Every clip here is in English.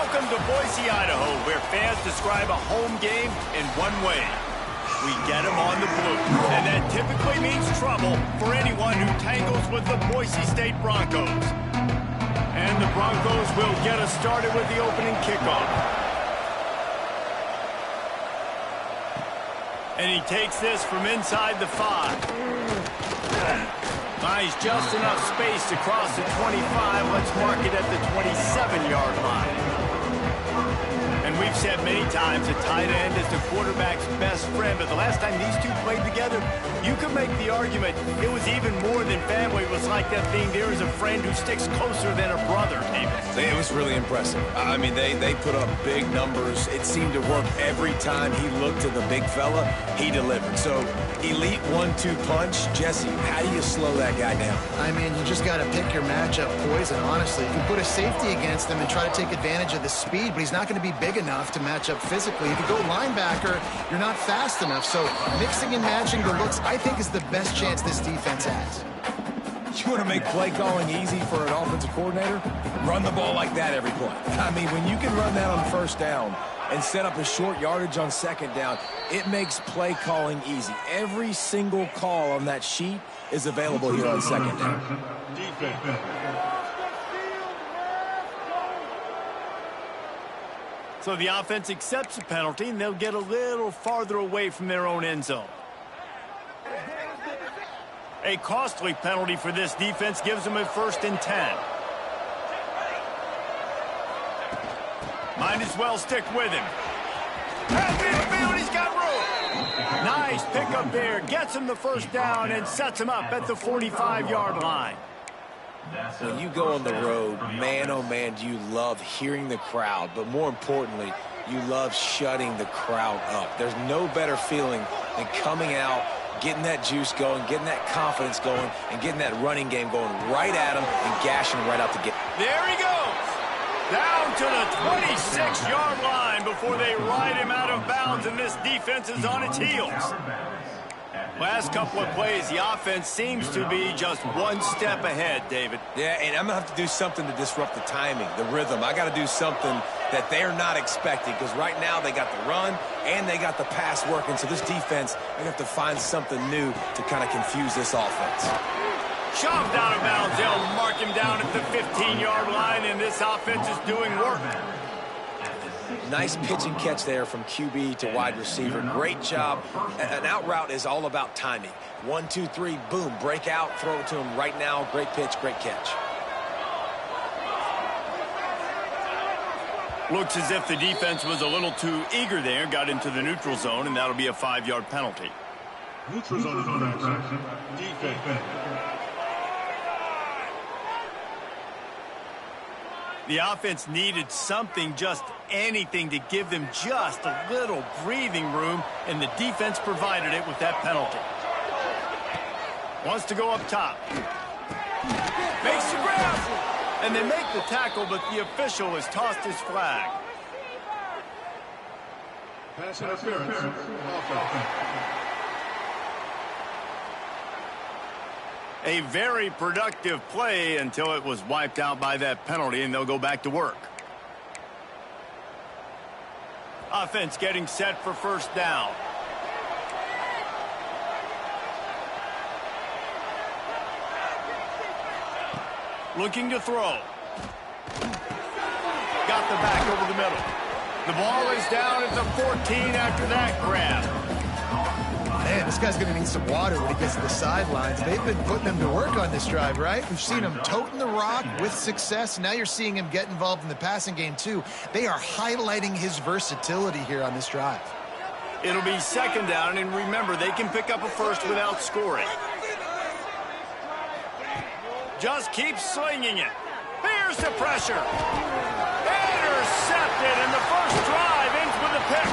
Welcome to Boise, Idaho, where fans describe a home game in one way. We get them on the blue, and that typically means trouble for anyone who tangles with the Boise State Broncos. And the Broncos will get us started with the opening kickoff. And he takes this from inside the 5. Buys just enough space to cross the 25. Let's mark it at the 27-yard line. And we've said many times a tight end is the quarterback's best friend, but the last time these two played together, you could make the argument it was even more than family. It was like that being there as a friend who sticks closer than a brother, David. It was really impressive. I mean, they put up big numbers. It seemed to work every time he looked to the big fella. He delivered. So, elite 1-2 punch. Jesse, how do you slow that guy down? I mean, you just got to pick your matchup poison, honestly. You can put a safety against him and try to take advantage of the speed, but he's not going to be big enough to match up physically. If you go linebacker, you're not fast enough. So mixing and matching the looks, I think, is the best chance this defense has. You want to make play calling easy for an offensive coordinator? Run the ball like that every play. I mean, when you can run that on first down and set up a short yardage on second down, it makes play calling easy. Every single call on that sheet is available here on second down. So the offense accepts the penalty, and they'll get a little farther away from their own end zone. A costly penalty for this defense gives them a 1st and 10. Might as well stick with him. Half midfield, he's got room. Nice pickup there. Gets him the 1st down and sets him up at the 45-yard line. When you go on the road, man, oh man, do you love hearing the crowd, but more importantly, you love shutting the crowd up. There's no better feeling than coming out, getting that juice going, getting that confidence going, and getting that running game going right at him and gashing him right out the gate. There he goes. Down to the 26-yard line before they ride him out of bounds, and this defense is on its heels. Last couple of plays, the offense seems to be just one step ahead, David. Yeah, and I'm going to have to do something to disrupt the timing, the rhythm. I got to do something that they're not expecting, because right now they got the run and they got the pass working. So this defense, they're going to have to find something new to kind of confuse this offense. Shoved out of bounds. They'll mark him down at the 15-yard line, and this offense is doing work. Nice pitch and catch there from QB to wide receiver. Great job. An out route is all about timing. 1, 2, 3, boom, break out, throw it to him right now. Great pitch, great catch. Looks as if the defense was a little too eager there, got into the neutral zone, and that'll be a 5-yard penalty. Neutral zone defense. The offense needed something, just anything, to give them just a little breathing room, and the defense provided it with that penalty. Wants to go up top. Makes the grab, and they make the tackle, but the official has tossed his flag. Pass interference. A very productive play until it was wiped out by that penalty, and they'll go back to work. Offense getting set for 1st down. Looking to throw. Got the back over the middle. The ball is down at the 14 after that grab. Man, this guy's going to need some water when he gets to the sidelines. They've been putting him to work on this drive, right? We've seen him toting the rock with success. Now you're seeing him get involved in the passing game, too. They are highlighting his versatility here on this drive. It'll be 2nd down, and remember, they can pick up a 1st without scoring. Just keep slinging it. Here's the pressure. Intercepted, and the first drive ends with a pick.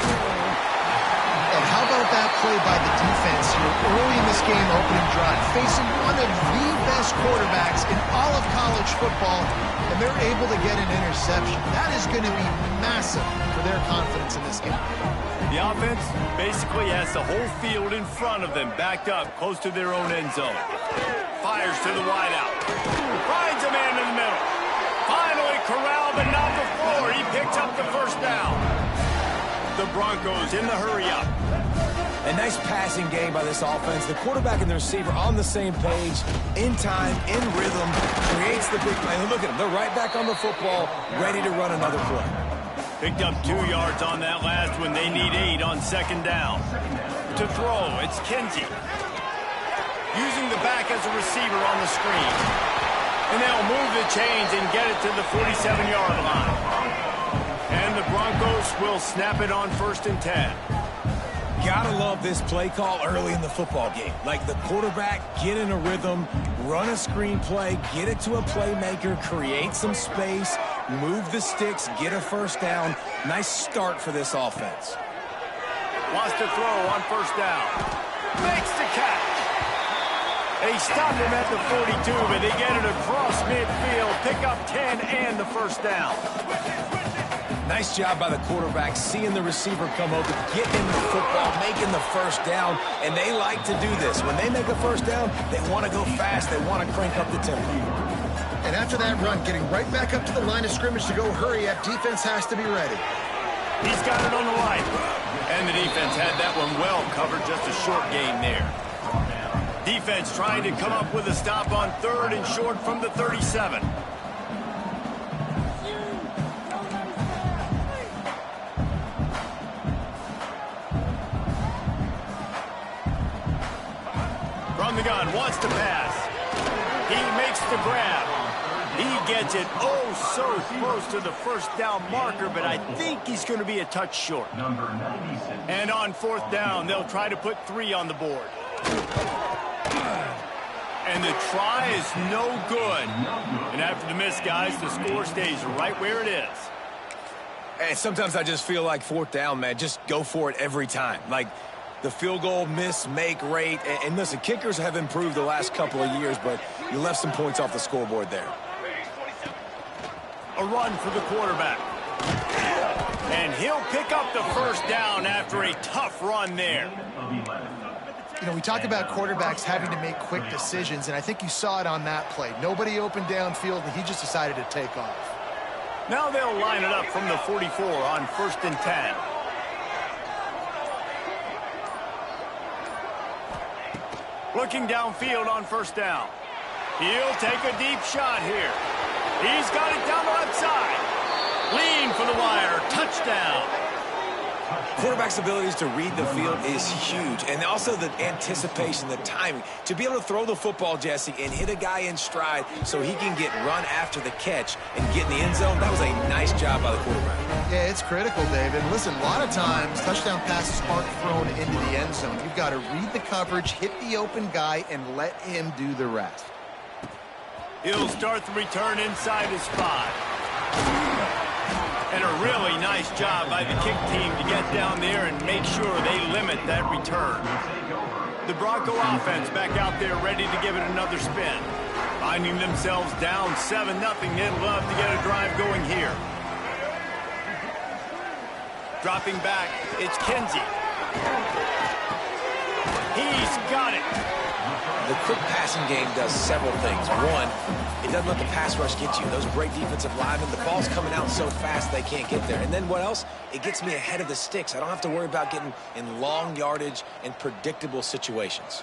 And how about that play by the defense here early in this game, opening drive, facing one of the best quarterbacks in all of college football, and they're able to get an interception. That is going to be massive for their confidence in this game. The offense basically has the whole field in front of them, backed up close to their own end zone. Fires to the wideout. Finds a man in the middle. Finally corralled, but not before. He picks up the Broncos in the hurry-up. A nice passing game by this offense. The quarterback and the receiver on the same page, in time, in rhythm, creates the big play. Look at them. They're right back on the football, ready to run another play. Picked up 2 yards on that last one. They need 8 on second down. To throw, it's Kinsey. Using the back as a receiver on the screen. And they'll move the chains and get it to the 47-yard line. And the Broncos will snap it on 1st and 10. Gotta love this play call early in the football game. Like the quarterback, get in a rhythm, run a screen play, get it to a playmaker, create some space, move the sticks, get a first down. Nice start for this offense. Wants to throw on 1st down. Makes the catch. They stop him at the 42, but they get it across midfield, pick up 10 and the 1st down. Nice job by the quarterback, seeing the receiver come open, getting the football, making the first down, and they like to do this. When they make a first down, they want to go fast, they want to crank up the tempo. And after that run, getting right back up to the line of scrimmage to go hurry up, defense has to be ready. He's got it on the line. And the defense had that one well covered, just a short gain there. Defense trying to come up with a stop on 3rd and short from the 37. From the gun, wants to pass. He makes the grab. He gets it oh so close to the 1st down marker, but I think he's going to be a touch short. And on 4th down, they'll try to put 3 on the board. And the try is no good. And after the miss, guys, the score stays right where it is. And sometimes I just feel like 4th down, man, just go for it every time. Like the field goal miss, make rate. And listen, kickers have improved the last couple of years, but you left some points off the scoreboard there. A run for the quarterback. And he'll pick up the 1st down after a tough run there. You know, we talk about quarterbacks having to make quick decisions, and I think you saw it on that play. Nobody open downfield, and he just decided to take off. Now they'll line it up from the 44 on 1st and 10. Looking downfield on 1st down. He'll take a deep shot here. He's got it down the left side. Lean for the wire. Touchdown. Quarterback's abilities to read the field is huge, and also the anticipation, the timing. To be able to throw the football, Jesse, and hit a guy in stride so he can get run after the catch and get in the end zone, that was a nice job by the quarterback. Yeah, it's critical, David. Listen, a lot of times, touchdown passes aren't thrown into the end zone. You've got to read the coverage, hit the open guy, and let him do the rest. He'll start the return inside his spot. And a really nice job by the kick team to get down there and make sure they limit that return. The Bronco offense back out there ready to give it another spin. Finding themselves down 7-0, they'd love to get a drive going here. Dropping back, it's Kinsey. He's got it. The quick passing game does several things. One, it doesn't let the pass rush get you. Those great defensive linemen, the ball's coming out so fast they can't get there. And then what else? It gets me ahead of the sticks. I don't have to worry about getting in long yardage and predictable situations.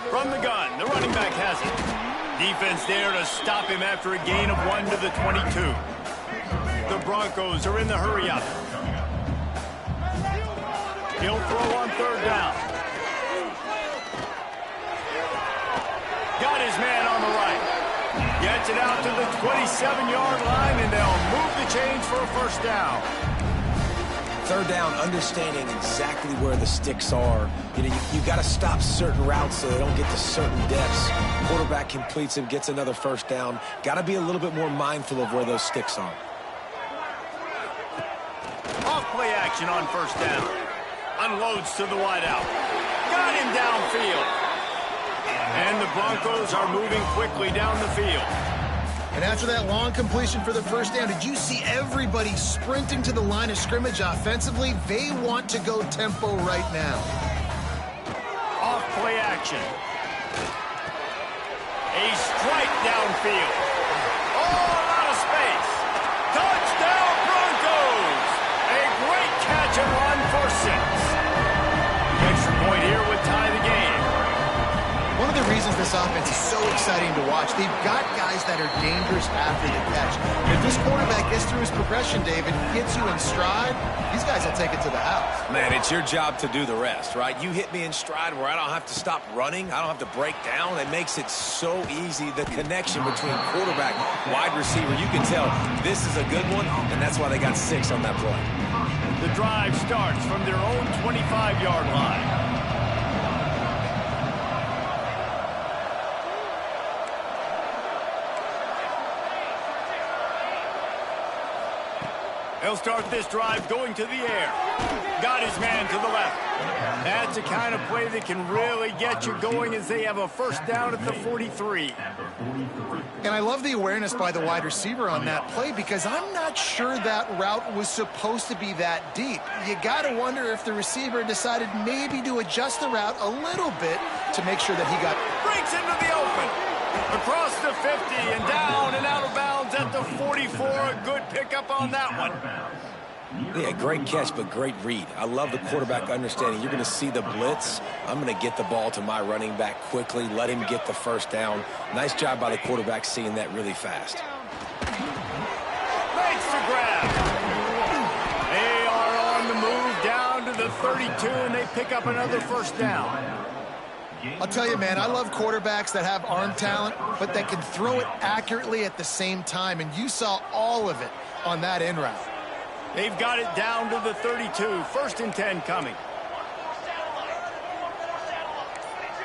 From the gun, the running back has it. Defense there to stop him after a gain of 1 to the 22. The Broncos are in the hurry-up. He'll throw on 3rd down. Got his man on the right. Gets it out to the 27-yard line, and they'll move the chains for a 1st down. 3rd down, understanding exactly where the sticks are. You know, you got to stop certain routes so they don't get to certain depths. Quarterback completes him, gets another 1st down. Got to be a little bit more mindful of where those sticks are. Off play action on 1st down. Unloads to the wideout. Got him downfield. And the Broncos are moving quickly down the field. And after that long completion for the 1st down, did you see everybody sprinting to the line of scrimmage offensively? They want to go tempo right now. Off play action. A strike downfield. Oh, a lot of space. this offense is so exciting to watch. They've got guys that are dangerous after the catch. And if this quarterback gets through his progression, David, gets you in stride, these guys will take it to the house. Man, it's your job to do the rest, right? You hit me in stride where I don't have to stop running. I don't have to break down. It makes it so easy. The connection between quarterback, wide receiver, you can tell this is a good one, and that's why they got 6 on that play. The drive starts from their own 25-yard line. He'll start this drive going to the air. Got his man to the left. That's the kind of play that can really get you going as they have a first down at the 43. And I love the awareness by the wide receiver on that play because I'm not sure that route was supposed to be that deep. You got to wonder if the receiver decided maybe to adjust the route a little bit to make sure that he got... Breaks into the open. Across the 50 and down and out of bounds at the 44. A good pickup on that one. Yeah, great catch, but great read. I love the quarterback understanding. You're going to see the blitz. I'm going to get the ball to my running back quickly, let him get the first down. Nice job by the quarterback seeing that really fast. Makes the grab. They are on the move down to the 32, and they pick up another first down. I'll tell you, man, I love quarterbacks that have arm talent, but that can throw it accurately at the same time, and you saw all of it on that in route. They've got it down to the 32. First and 10 coming.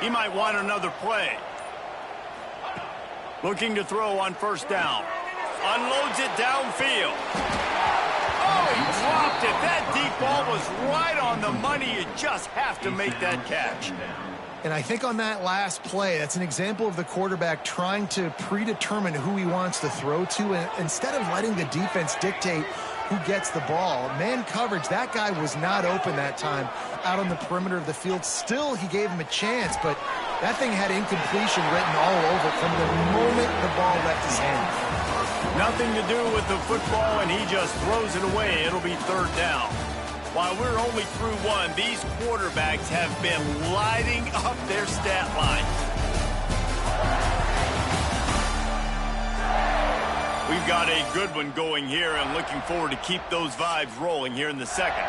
He might want another play. Looking to throw on first down. Unloads it downfield. Oh, he dropped it. That deep ball was right on the money. You just have to make that catch. And I think on that last play, that's an example of the quarterback trying to predetermine who he wants to throw to, and instead of letting the defense dictate who gets the ball. Man coverage, that guy was not open that time out on the perimeter of the field. Still, he gave him a chance, but that thing had incompletion written all over from the moment the ball left his hand. Nothing to do with the football, and he just throws it away. It'll be third down. While we're only through one, these quarterbacks have been lighting up their stat line. We've got a good one going here and looking forward to keep those vibes rolling here in the second.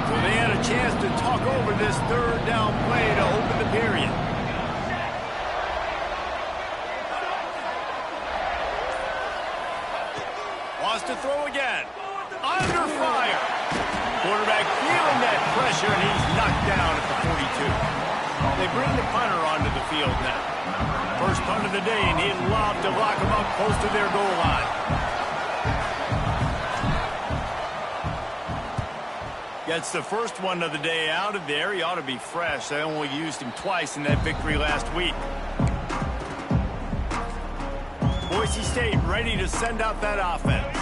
So they had a chance to talk over this third down play to open the period. Wants to throw again. Under fire. Quarterback feeling that pressure, and he's knocked down at the 42. They bring the punter onto the field now. First punt of the day, and he'd love to lock him up close to their goal line. Gets the first one of the day out of there. He ought to be fresh. They only used him twice in that victory last week. Boise State ready to send out that offense.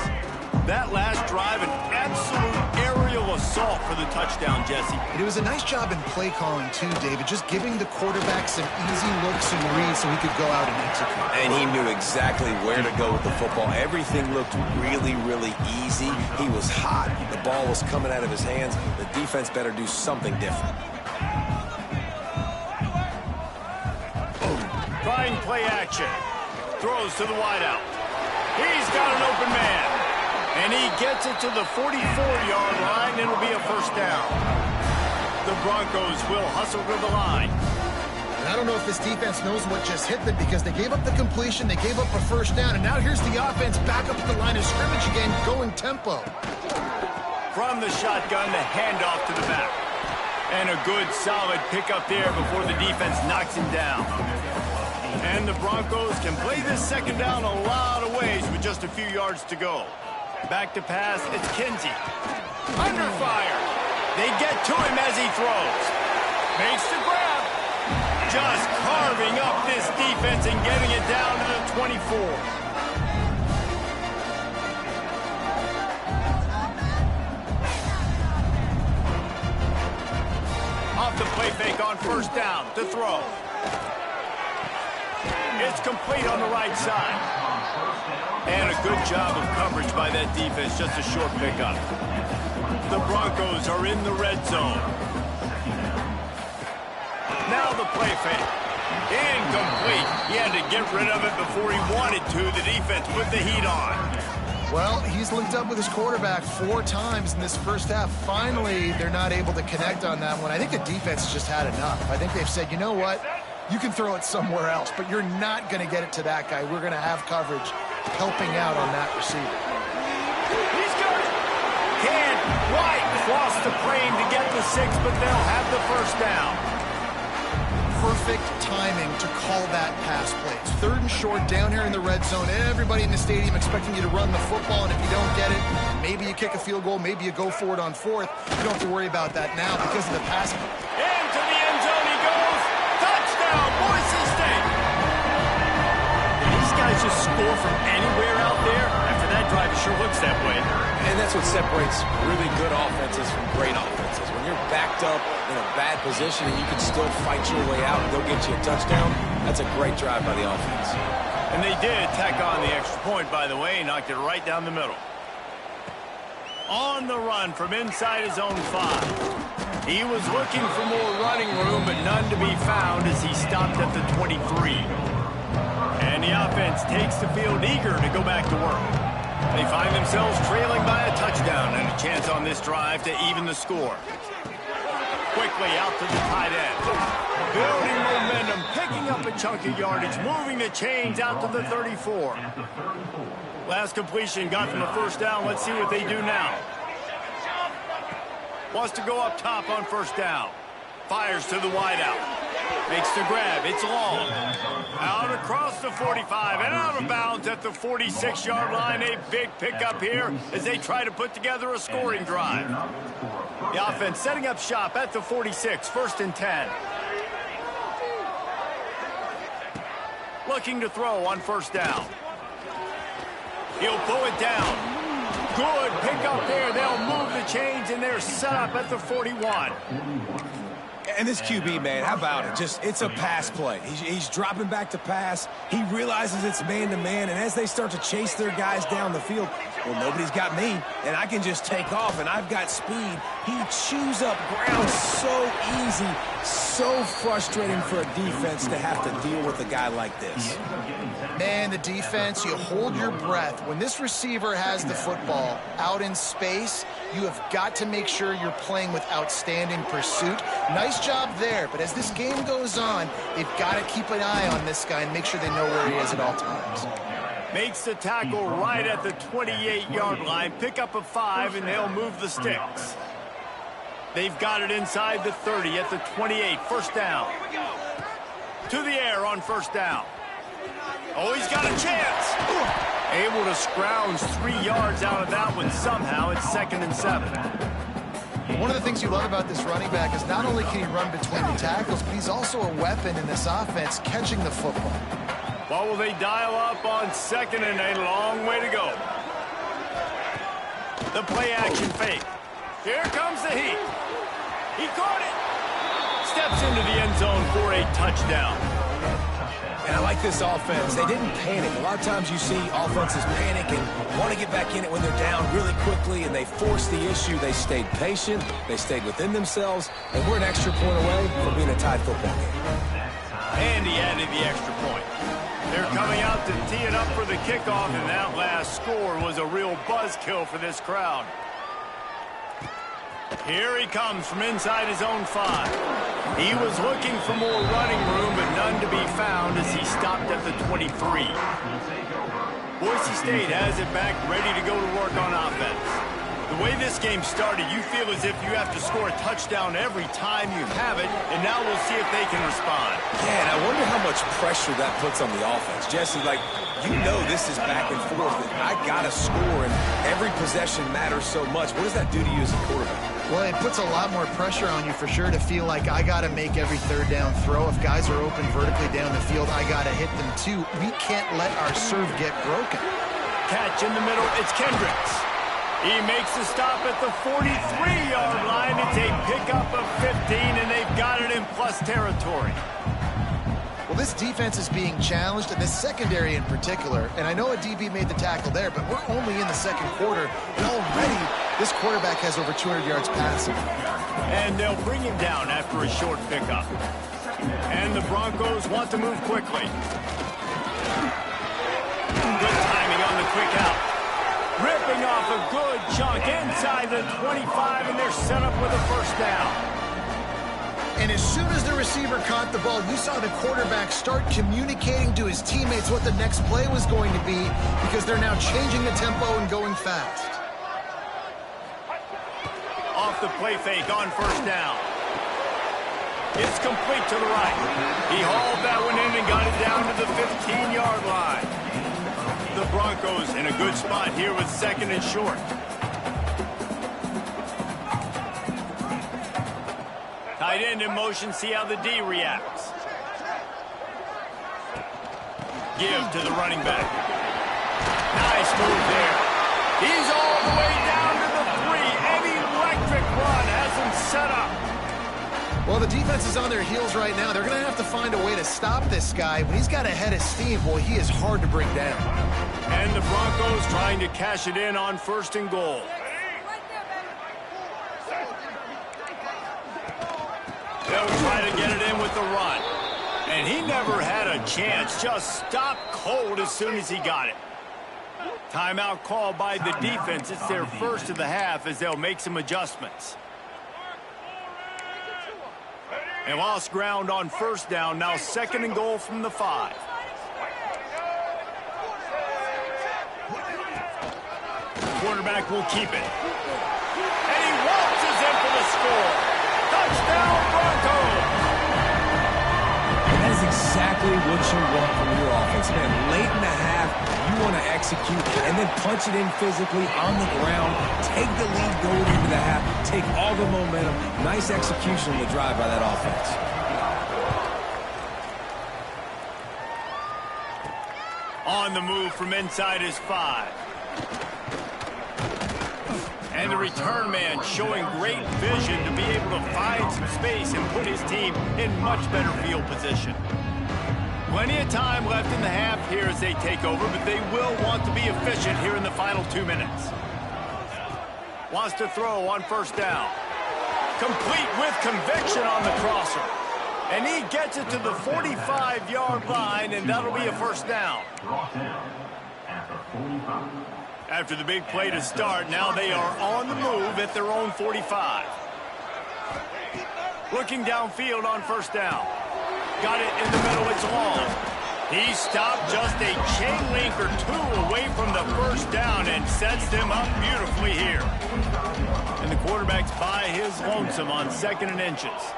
That last drive, an absolute aerial assault for the touchdown, Jesse. It was a nice job in play calling, too, David, just giving the quarterback some easy looks and reads so he could go out and execute. And he knew exactly where to go with the football. Everything looked really, really easy. He was hot. The ball was coming out of his hands. The defense better do something different. Trying play action. Throws to the wideout. He's got an open man. And he gets it to the 44-yard line, and it'll be a first down. The Broncos will hustle to the line. And I don't know if this defense knows what just hit them because they gave up the completion, they gave up a first down, and now here's the offense back up at the line of scrimmage again, going tempo. From the shotgun, the handoff to the back. And a good, solid pickup there before the defense knocks him down. And the Broncos can play this second down a lot of ways with just a few yards to go. Back to pass, it's Kinsey. Under fire. They get to him as he throws. Makes the grab. Just carving up this defense and getting it down to the 24. Off the play fake on first down to throw. It's complete on the right side. And a good job of coverage by that defense, just a short pickup. The Broncos are in the red zone. Now the play fake. Incomplete. He had to get rid of it before he wanted to. The defense put the heat on. Well, he's linked up with his quarterback 4 times in this first half. Finally, they're not able to connect on that one. I think the defense has just had enough. I think they've said, you know what? You can throw it somewhere else, but you're not going to get it to that guy. We're going to have coverage helping out on that receiver. He's got it. Can't quite cross the plane to get the 6, but they'll have the first down. Perfect timing to call that pass play. It's 3rd and short down here in the red zone. Everybody in the stadium expecting you to run the football, and if you don't get it, maybe you kick a field goal, maybe you go for it on 4th. You don't have to worry about that now because of the pass play. Into the end zone he goes. Touchdown, Boise State. Did these guys just score from anywhere out there? After that drive, it sure looks that way. And that's what separates really good offenses from great offenses. When you're backed up in a bad position and you can still fight your way out and go get you a touchdown, that's a great drive by the offense. And they did tack on the extra point, by the way, knocked it right down the middle. On the run from inside his own 5. He was looking for more running room, but none to be found as he stopped at the 23. And the offense takes the field eager to go back to work. They find themselves trailing by a touchdown and a chance on this drive to even the score. Quickly out to the tight end. Building momentum, picking up a chunk of yardage, moving the chains out to the 34. Last completion got them a first down. Let's see what they do now. Wants to go up top on first down. Fires to the wideout. Makes the grab. It's long. Out across the 45 and out of bounds at the 46-yard line. A big pickup here as they try to put together a scoring drive. The offense setting up shop at the 46, 1st and 10. Looking to throw on first down. He'll pull it down. Good pickup there. They'll move the chains, and they're set up at the 41. And this QB, man, how about it? Just, it's a pass play. He's dropping back to pass. He realizes it's man-to-man, and as they start to chase their guys down the field, well, nobody's got me, and I can just take off, and I've got speed. He chews up ground so easy, so frustrating for a defense to have to deal with a guy like this. Man, the defense, you hold your breath. When this receiver has the football out in space, you have got to make sure you're playing with outstanding pursuit. Nice job there, but as this game goes on, they've got to keep an eye on this guy and make sure they know where he is at all times. Makes the tackle right at the 28-yard line. Pick up a 5, and they'll move the sticks. They've got it inside the 30 at the 28. First down. To the air on first down. Oh, he's got a chance. Able to scrounge 3 yards out of that one somehow. It's 2nd and 7. One of the things you love about this running back is not only can he run between the tackles, but he's also a weapon in this offense catching the football. What will they dial up on 2nd and a long way to go? The play action fake. Here comes the heat. He caught it. Steps into the end zone for a touchdown. And I like this offense. They didn't panic. A lot of times you see offenses panic and want to get back in it when they're down really quickly, and they force the issue. They stayed patient. They stayed within themselves, and we're an extra point away from being a tied football game. And he added the extra point. They're coming out to tee it up for the kickoff, and that last score was a real buzzkill for this crowd. Here he comes from inside his own 5. He was looking for more running room, but none to be found as he stopped at the 23. Boise State has it back, ready to go to work on offense. The way this game started, you feel as if you have to score a touchdown every time you have it, and now we'll see if they can respond. Yeah, and I wonder how much pressure that puts on the offense. Jesse, like, you know this is back and forth, and I got to score, and every possession matters so much. What does that do to you as a quarterback? Well, it puts a lot more pressure on you for sure to feel like I got to make every third down throw. If guys are open vertically down the field, I got to hit them too. We can't let our serve get broken. Catch in the middle, it's Kendricks. He makes the stop at the 43-yard line. It's a pickup of 15, and they've got it in plus territory. Well, this defense is being challenged, and this secondary in particular. And I know a DB made the tackle there, but we're only in the second quarter, and already this quarterback has over 200 yards passing. And they'll bring him down after a short pickup. And the Broncos want to move quickly. Good timing on the quick out. Ripping off a good chunk inside the 25, and they're set up with a first down. And as soon as the receiver caught the ball, you saw the quarterback start communicating to his teammates what the next play was going to be, because they're now changing the tempo and going fast. Off the play fake on first down. It's complete to the right. He hauled that one in and got it down to the 15-yard line. The Broncos in a good spot here with second and short. Tight end in motion, see how the D reacts. Give to the running back. Nice move there. He's all the way down to the 3. An electric run has him set up. Well, the defense is on their heels right now. They're going to have to find a way to stop this guy. When he's got a head of steam, boy, he is hard to bring down. And the Broncos trying to cash it in on first and goal. They'll try to get it in with the run. And he never had a chance. Just stopped cold as soon as he got it. Timeout called by the defense. It's their first of the half as they'll make some adjustments. And lost ground on first down. Now second and goal from the 5. Quarterback will keep it. And he waltzes in for the score. Touchdown, Broncos! That is exactly what you want from your offense, man. Late in the half, you want to execute and then punch it in physically on the ground. Take the lead going into the half. Take all the momentum. Nice execution on the drive by that offense. On the move from inside his 5. And the return man showing great vision to be able to find some space and put his team in much better field position. Plenty of time left in the half here as they take over, but they will want to be efficient here in the final 2 minutes. Wants to throw on first down. Complete with conviction on the crosser. And he gets it to the 45-yard line, and that'll be a first down. After the big play to start, now they are on the move at their own 45. Looking downfield on first down. Got it in the middle, it's long. He stopped just a chain link or 2 away from the first down and sets them up beautifully here. And the quarterback's by his lonesome on second and inches.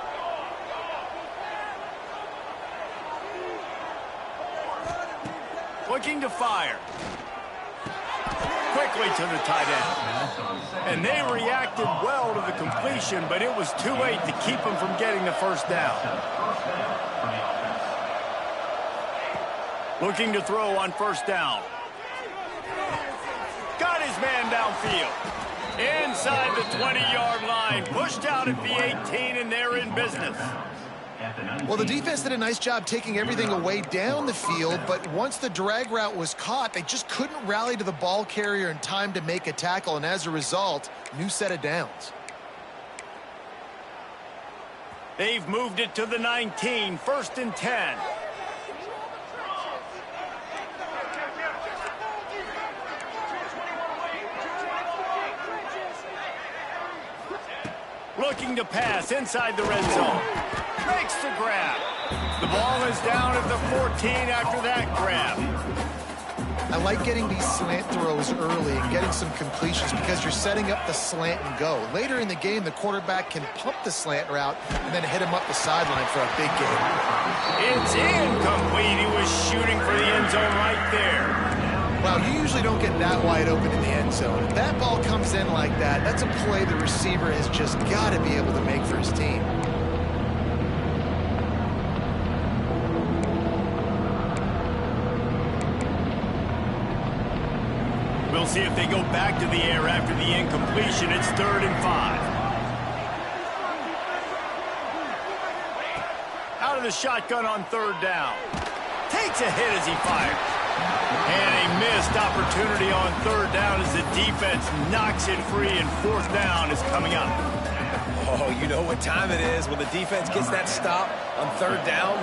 Looking to fire. Quickly to the tight end. And they reacted well to the completion, but it was too late to keep them from getting the first down. Looking to throw on first down. Got his man downfield. Inside the 20-yard line. Pushed out at the 18, and they're in business. Well, the defense did a nice job taking everything away down the field, but once the drag route was caught, they just couldn't rally to the ball carrier in time to make a tackle, and as a result, new set of downs. They've moved it to the 19, first and 10. Looking to pass inside the red zone. Makes the grab. The ball is down at the 14 after that grab. I like getting these slant throws early and getting some completions because you're setting up the slant and go. Later in the game, the quarterback can pump the slant route and then hit him up the sideline for a big gain. It's incomplete. He was shooting for the end zone right there. Well, you usually don't get that wide open in the end zone. If that ball comes in like that, that's a play the receiver has just got to be able to make for his team. We'll see if they go back to the air after the incompletion. It's 3rd and 5. Out of the shotgun on third down. Takes a hit as he fires. And a missed opportunity on third down as the defense knocks it free, and fourth down is coming up. Oh, you know what time it is when the defense gets that stop on third down.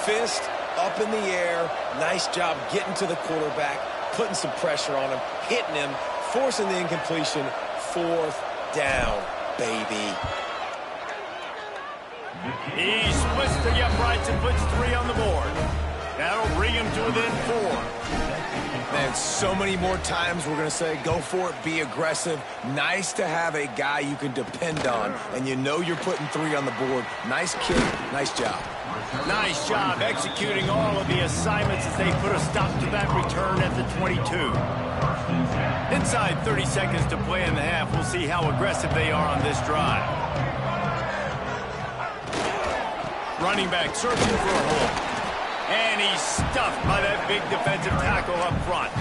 Fist up in the air. Nice job getting to the quarterback, putting some pressure on him, hitting him, forcing the incompletion. Fourth down, baby. He splits the uprights and puts 3 on the board. That'll bring him to within 4. Man, so many more times we're going to say, go for it, be aggressive. Nice to have a guy you can depend on, and you know you're putting 3 on the board. Nice kick, nice job. Nice job executing all of the assignments as they put a stop to that return at the 22. Inside 30 seconds to play in the half. We'll see how aggressive they are on this drive. Running back searching for a hole. And he's stuffed by that big defensive tackle up front.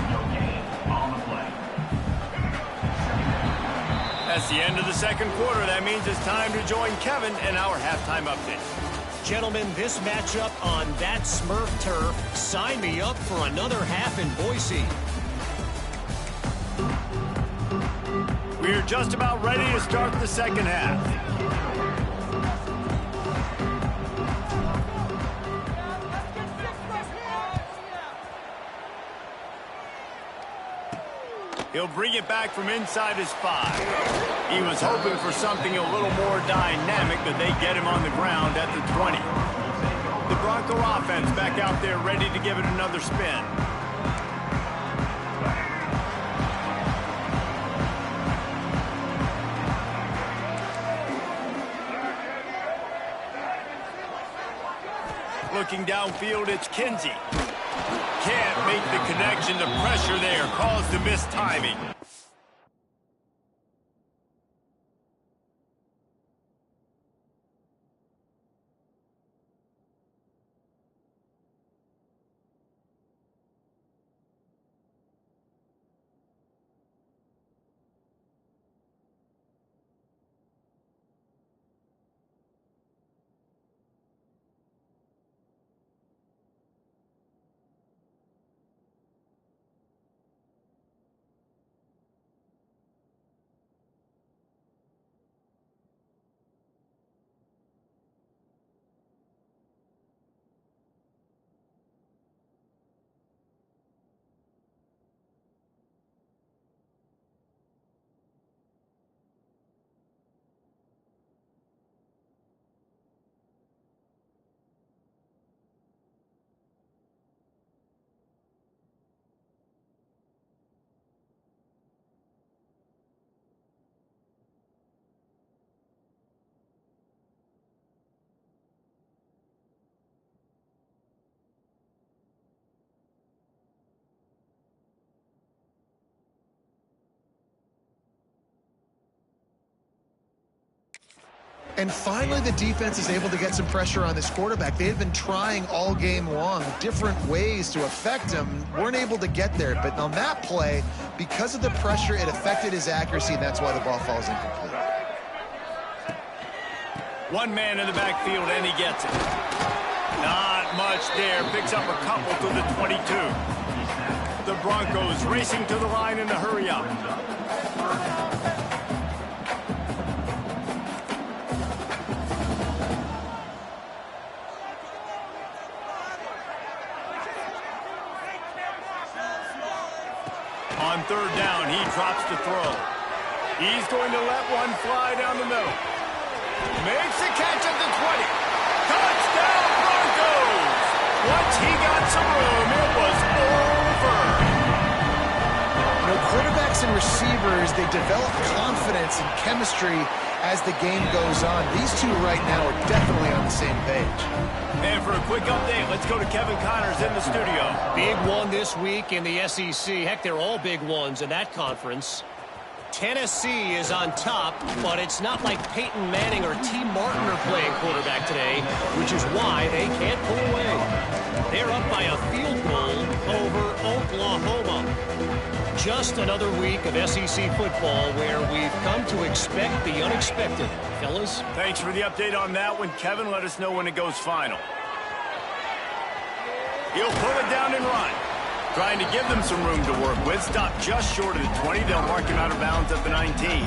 That's the end of the second quarter. That means it's time to join Kevin in our halftime update. Gentlemen, this matchup on that Smurf turf, sign me up for another half in Boise. We're just about ready to start the second half. He'll bring it back from inside his 5. He was hoping for something a little more dynamic, but they get him on the ground at the 20. The Bronco offense back out there ready to give it another spin. Looking downfield, it's Kinsey. Can't make the connection. The pressure there caused the missed timing. And finally, the defense is able to get some pressure on this quarterback. They've been trying all game long different ways to affect him. Weren't able to get there. But on that play, because of the pressure, it affected his accuracy, and that's why the ball falls incomplete. One man in the backfield, and he gets it. Not much there. Picks up a couple to the 22. The Broncos racing to the line in a hurry up. On third down, he drops the throw. He's going to let one fly down the middle. Makes the catch at the 20. Touchdown, Broncos! Once he got some room, it was over. You know, quarterbacks and receivers, they develop confidence and chemistry as the game goes on. These two right now are definitely on the same page. And for a quick update, let's go to Kevin Connors in the studio. Big one this week in the SEC. Heck, they're all big ones in that conference. Tennessee is on top, but it's not like Peyton Manning or T. Martin are playing quarterback today, which is why they can't pull away. They're up by a field goal over Oklahoma. Just another week of SEC football where we've come to expect the unexpected. Fellas? Thanks for the update on that one, Kevin. Let us know when it goes final. He'll pull it down and run. Trying to give them some room to work with. Stop just short of the 20. They'll mark him out of bounds at the 19.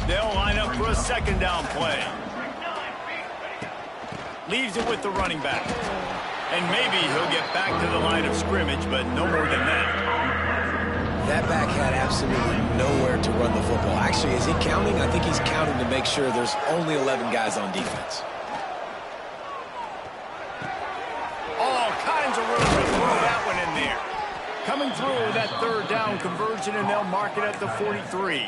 They'll line up for a second down play. Leaves it with the running back. And maybe he'll get back to the line of scrimmage, but no more than that. That back had absolutely nowhere to run the football. Actually, is he counting? I think he's counting to make sure there's only 11 guys on defense. All kinds of room to throw that one in there. Coming through that third down conversion, and they'll mark it at the 43.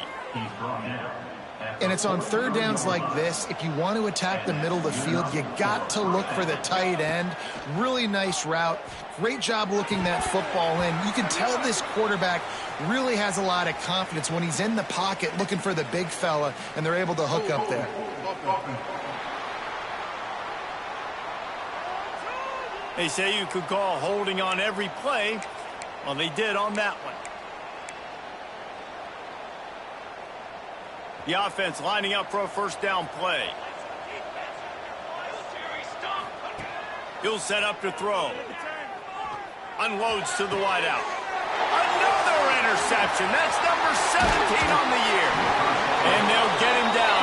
And it's on third downs like this, if you want to attack the middle of the field, you got to look for the tight end. Really nice route. Great job looking that football in. You can tell this quarterback really has a lot of confidence when he's in the pocket looking for the big fella, and they're able to hook up there. They say you could call holding on every play. Well, they did on that one. The offense lining up for a first down play. He'll set up to throw. Unloads to the wideout. Another interception. That's number 17 on the year. And they'll get him down.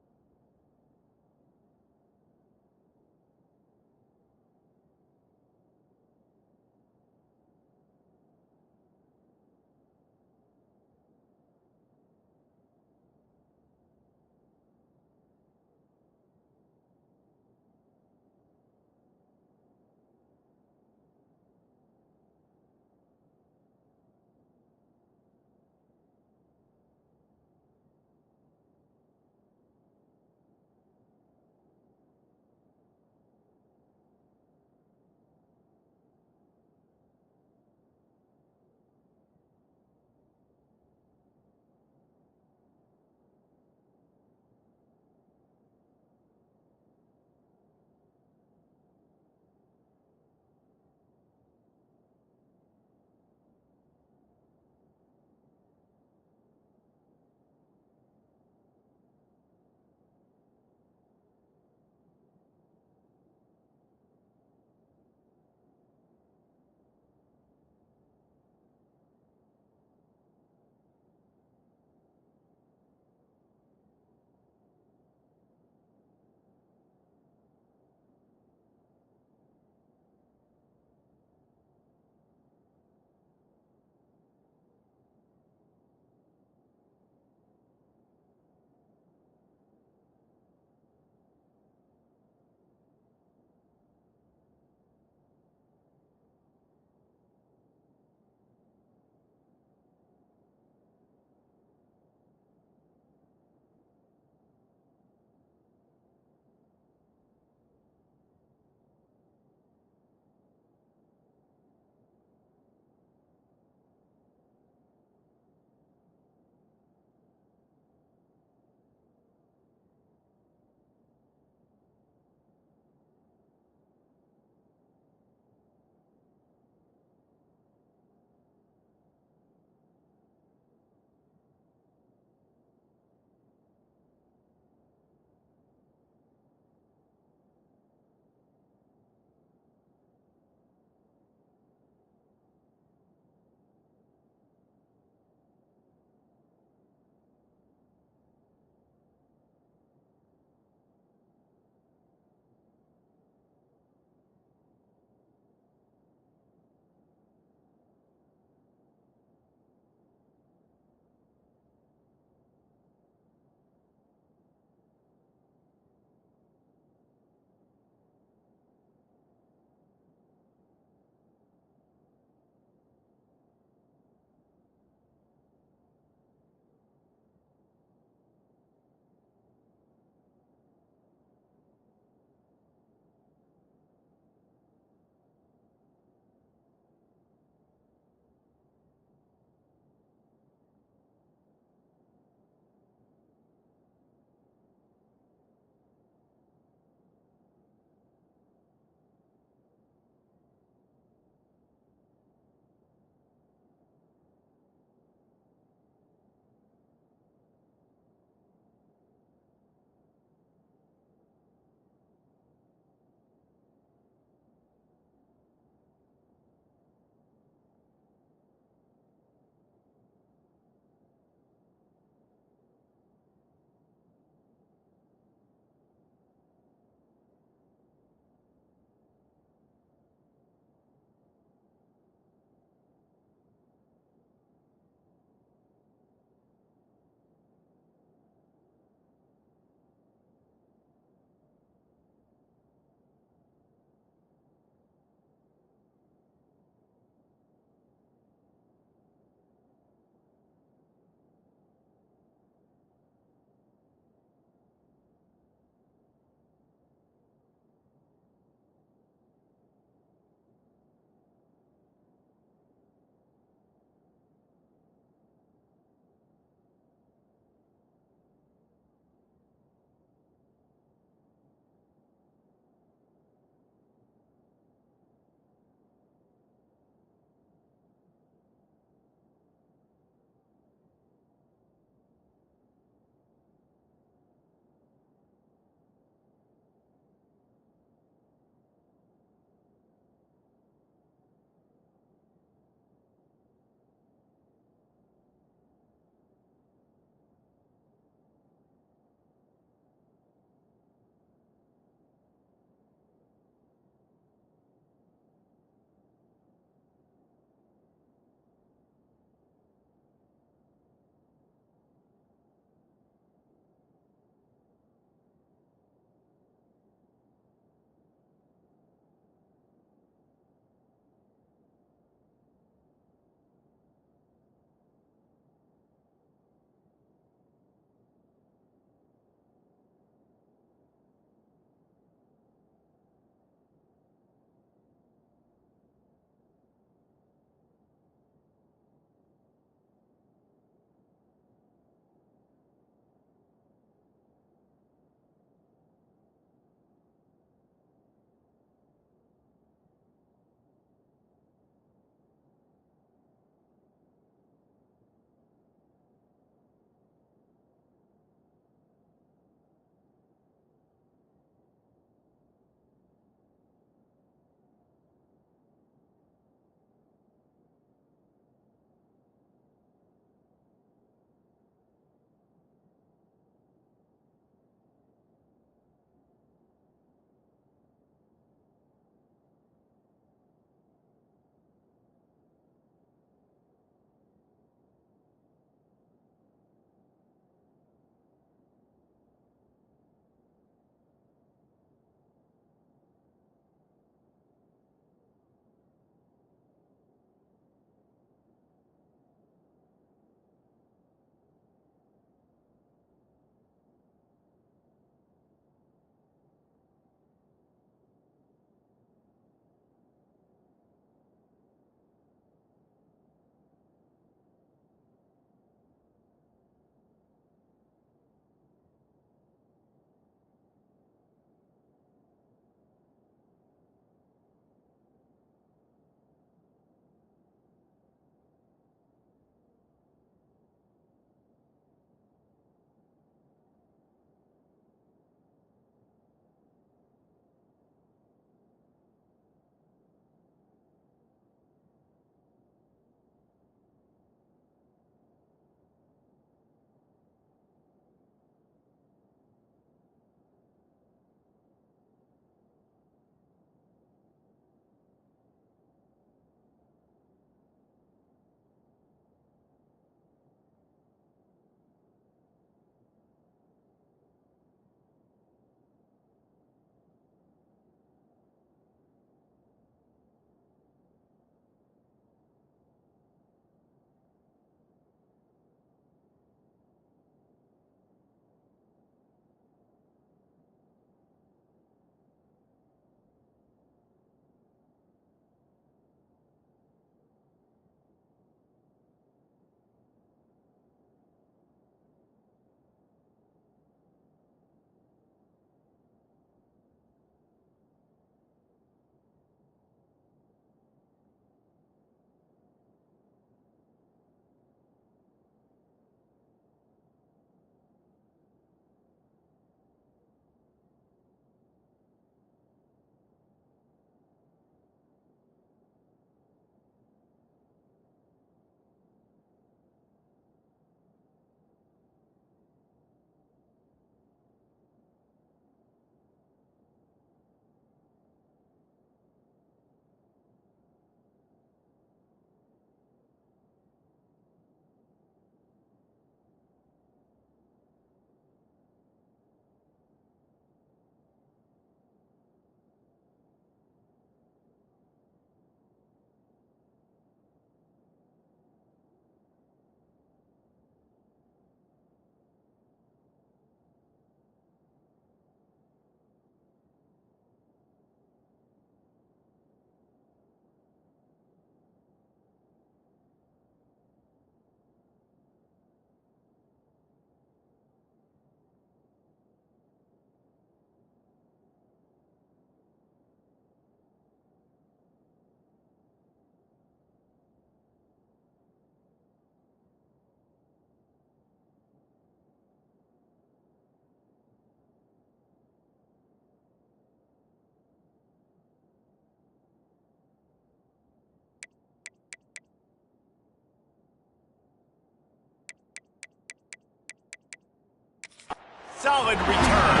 Solid return.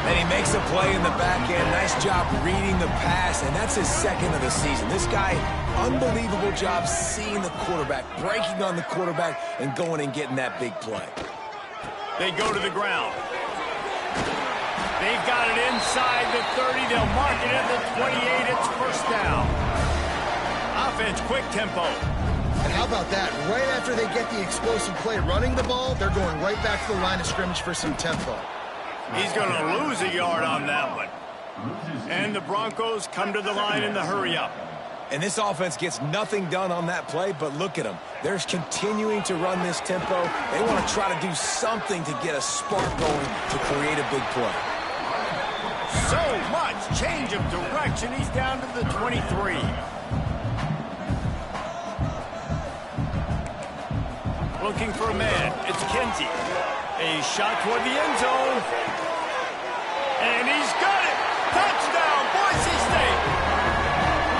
And he makes a play in the back end. Nice job reading the pass, and that's his second of the season. This guy, unbelievable job seeing the quarterback, breaking on the quarterback, and going and getting that big play. They go to the ground. They've got it inside the 30. They'll mark it at the 28. It's first down. Offense, quick tempo. And how about that? Right after they get the explosive play running the ball, they're going right back to the line of scrimmage for some tempo. He's going to lose a yard on that one. And the Broncos come to the line in the hurry-up. And this offense gets nothing done on that play, but look at them. They're continuing to run this tempo. They want to try to do something to get a spark going to create a big play. So much change of direction. He's down to the 23. Looking for a man. It's Kinsey. A shot toward the end zone. And he's got it. Touchdown, Boise State.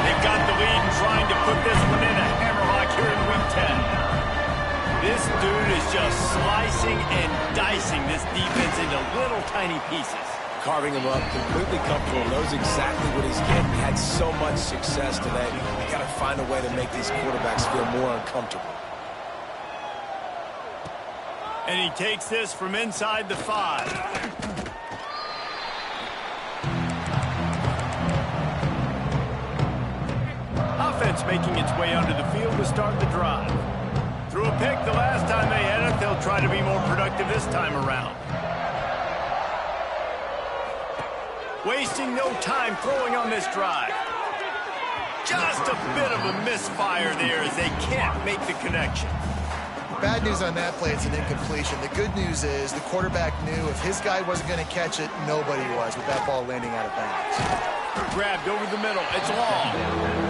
They've got the lead and trying to put this one in a hammerlock here in Week 10. This dude is just slicing and dicing this defense into little tiny pieces. Carving him up, completely comfortable, knows exactly what he's getting. Had so much success today. You got to find a way to make these quarterbacks feel more uncomfortable. And he takes this from inside the 5. Offense making its way onto the field to start the drive. Threw a pick the last time they had it. They'll try to be more productive this time around. Wasting no time throwing on this drive. Just a bit of a misfire there as they can't make the connection. Bad news on that play, it's an incompletion. The good news is the quarterback knew if his guy wasn't going to catch it, nobody was with that ball landing out of bounds. Grabbed over the middle. It's long.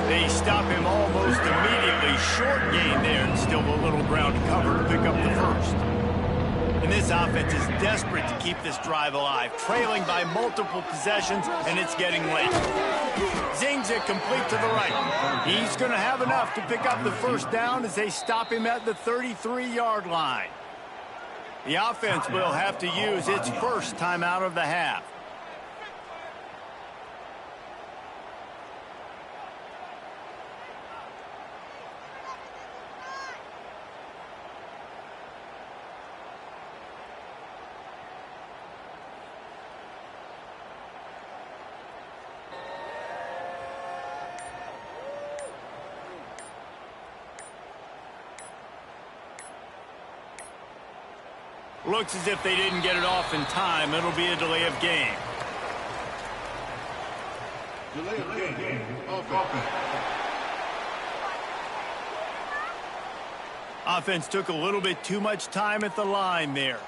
They stop him almost immediately. Short gain there and still a little ground to cover to pick up the first. And this offense is desperate to keep this drive alive, trailing by multiple possessions, and it's getting late. Zings it complete to the right. He's going to have enough to pick up the first down as they stop him at the 33-yard line. The offense will have to use its first timeout of the half. Looks as if they didn't get it off in time. It'll be a delay of game. Delay of game. Offense. Offense took a little bit too much time at the line there.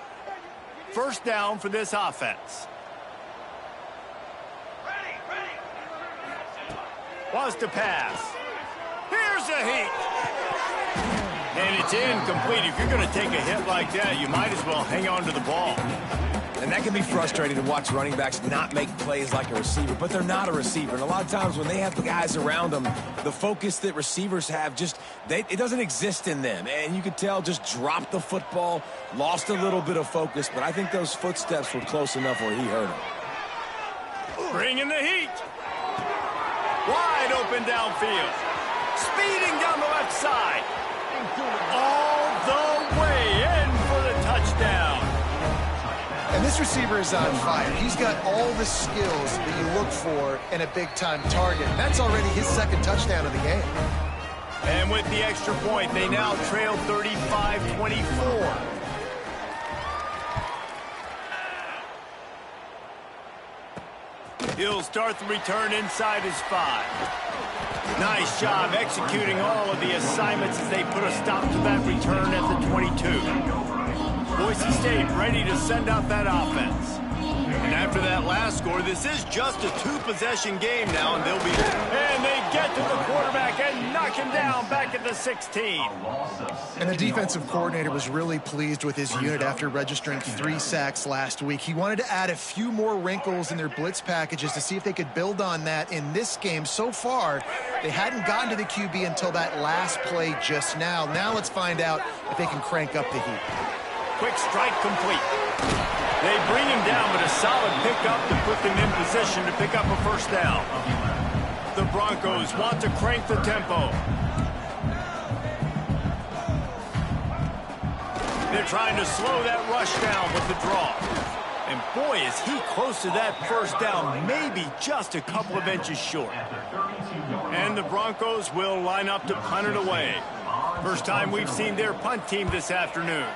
First down for this offense. Wants to pass. Here's a heat. And it's incomplete. If you're going to take a hit like that, you might as well hang on to the ball. And that can be frustrating to watch running backs not make plays like a receiver, but they're not a receiver. And a lot of times when they have the guys around them, the focus that receivers have it doesn't exist in them. And you could tell just dropped the football, lost a little bit of focus, but I think those footsteps were close enough where he hurt him. Bringing the heat. Wide open downfield. Speeding down the left side. All the way in for the touchdown. And this receiver is on fire. He's got all the skills that you look for in a big-time target. That's already his second touchdown of the game. And with the extra point, they now trail 35-24. He'll start the return inside his 5. Nice job executing all of the assignments as they put a stop to that return at the 22. Boise State ready to send out that offense. And after that last score, this is just a 2-possession game now, and they'll be... And they get to the quarterback and knock him down back at the 16. And the defensive coordinator was really pleased with his unit after registering 3 sacks last week. He wanted to add a few more wrinkles in their blitz packages to see if they could build on that in this game. So far, they hadn't gotten to the QB until that last play just now. Now let's find out if they can crank up the heat. Quick strike complete. They bring him down, but a solid pickup to put them in position to pick up a first down. The Broncos want to crank the tempo. They're trying to slow that rush down with the draw. And boy, is he close to that first down, maybe just a couple of inches short. And the Broncos will line up to punt it away. First time we've seen their punt team this afternoon.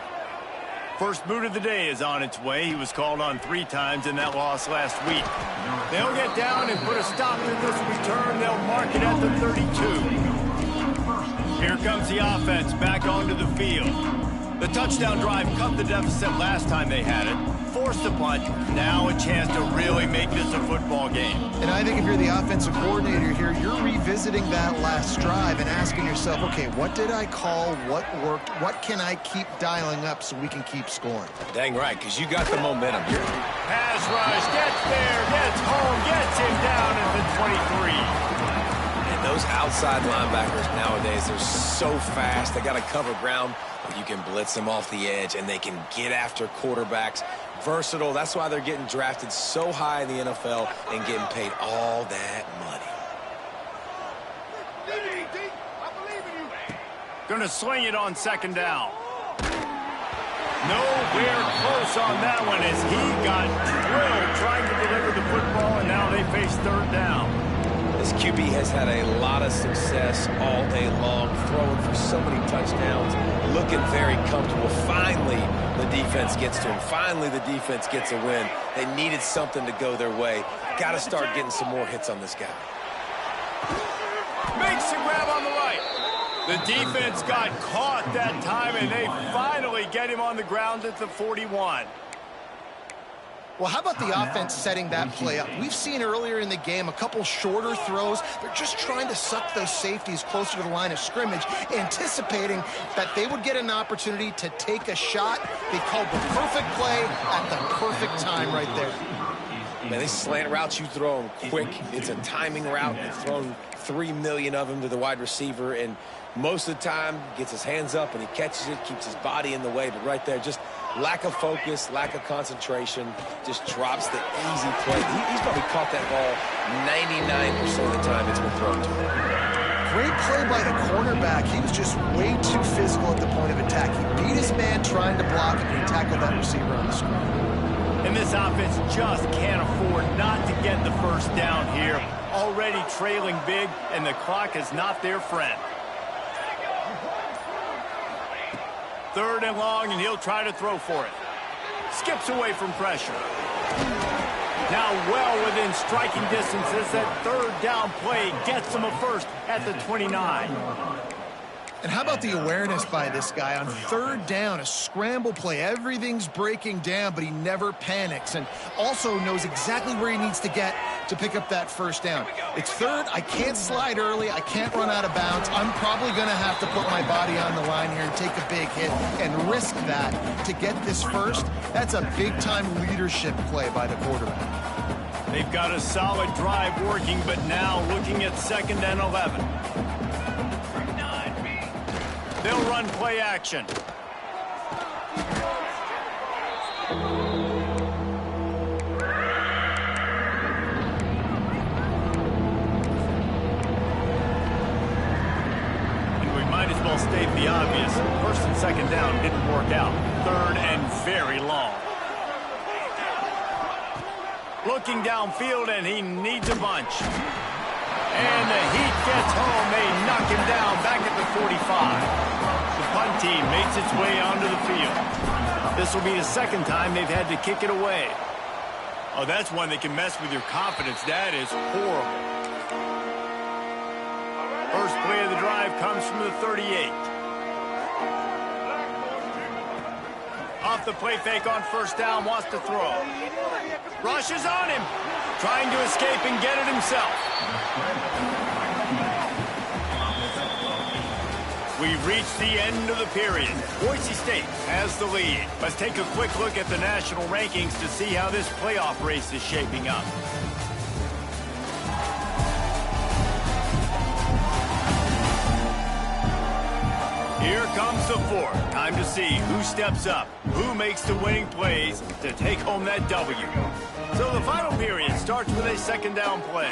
First boot of the day is on its way. He was called on 3 times in that loss last week. They'll get down and put a stop to this return. They'll mark it at the 32. Here comes the offense back onto the field. The touchdown drive cut the deficit last time they had it. Forced the punt. Now a chance to really make this a football game. And I think if you're the offensive coordinator here, you're revisiting that last drive and asking yourself, okay, what did I call? What worked? What can I keep dialing up so we can keep scoring? Dang right, because you got the momentum here. Pass rush, gets there, gets home, gets him down at the 23. And those outside linebackers nowadays, they're so fast. They got to cover ground. You can blitz them off the edge, and they can get after quarterbacks. Versatile. That's why they're getting drafted so high in the NFL and getting paid all that money. Gonna sling it on second down. Nowhere close on that one as he got drilled trying to deliver the football, and now they face third down. This QB has had a lot of success all day long, throwing for so many touchdowns, looking very comfortable. Finally, the defense gets to him. Finally, the defense gets a win. They needed something to go their way. Got to start getting some more hits on this guy. Makes the grab on the right. The defense got caught that time, and they finally get him on the ground at the 41. Well, how about the offense setting that play up? We've seen earlier in the game a couple shorter throws. They're just trying to suck those safeties closer to the line of scrimmage, anticipating that they would get an opportunity to take a shot. They called the perfect play at the perfect time right there. Man, these slant routes, you throw them quick. It's a timing route. They've thrown 3 million of them to the wide receiver, and most of the time gets his hands up and he catches it, keeps his body in the way. But right there, just lack of focus, lack of concentration, just drops the easy play. He's probably caught that ball 99% of the time it's been thrown to him. Great play by the cornerback. He was just way too physical at the point of attack. He beat his man trying to block him, and he tackled that receiver on the screen. And this offense just can't afford not to get the first down here. Already trailing big, and the clock is not their friend. Third and long, and he'll try to throw for it. Skips away from pressure. Now well within striking distance as that third down play gets him a first at the 29. And how about the awareness by this guy on third down, a scramble play. Everything's breaking down, but he never panics and also knows exactly where he needs to get to pick up that first down. It's third. I can't slide early. I can't run out of bounds. I'm probably going to have to put my body on the line here and take a big hit and risk that to get this first. That's a big-time leadership play by the quarterback. They've got a solid drive working, but now looking at 2nd and 11. They'll run play action. And we might as well state the obvious. 1st and 2nd down didn't work out. 3rd and very long. Looking downfield, and he needs a bunch. And the heat gets home. They knock him down back at the 45. The punt team makes its way onto the field. This will be the 2nd time they've had to kick it away. Oh, that's one that can mess with your confidence. That is horrible. First play of the drive comes from the 38. Off the play fake on 1st down, wants to throw. Rushes on him. Trying to escape and get it himself. We've reached the end of the period. Boise State has the lead. Let's take a quick look at the national rankings to see how this playoff race is shaping up. Here comes the fourth. Time to see who steps up, who makes the winning plays to take home that W. So the final period starts with a second down play.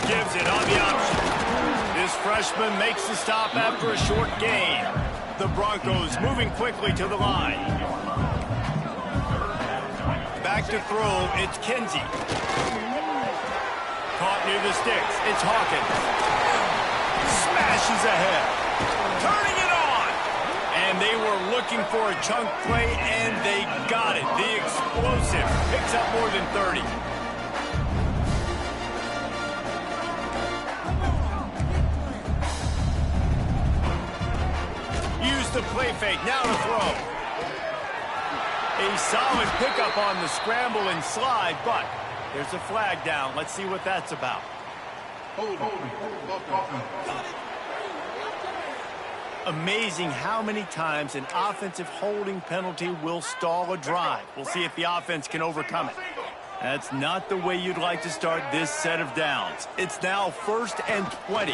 Gives it on the option. This freshman makes the stop after a short gain. The Broncos moving quickly to the line. Back to throw, it's Kinsey. Caught near the sticks, it's Hawkins. Smashes ahead. Turning it on. And they were looking for a chunk play, and they got it. The explosive picks up more than 30. Use the play fake, now to throw. A solid pickup on the scramble and slide, but there's a flag down. Let's see what that's about. Amazing how many times an offensive holding penalty will stall a drive. We'll see if the offense can overcome it. That's not the way you'd like to start this set of downs. It's now 1st and 20.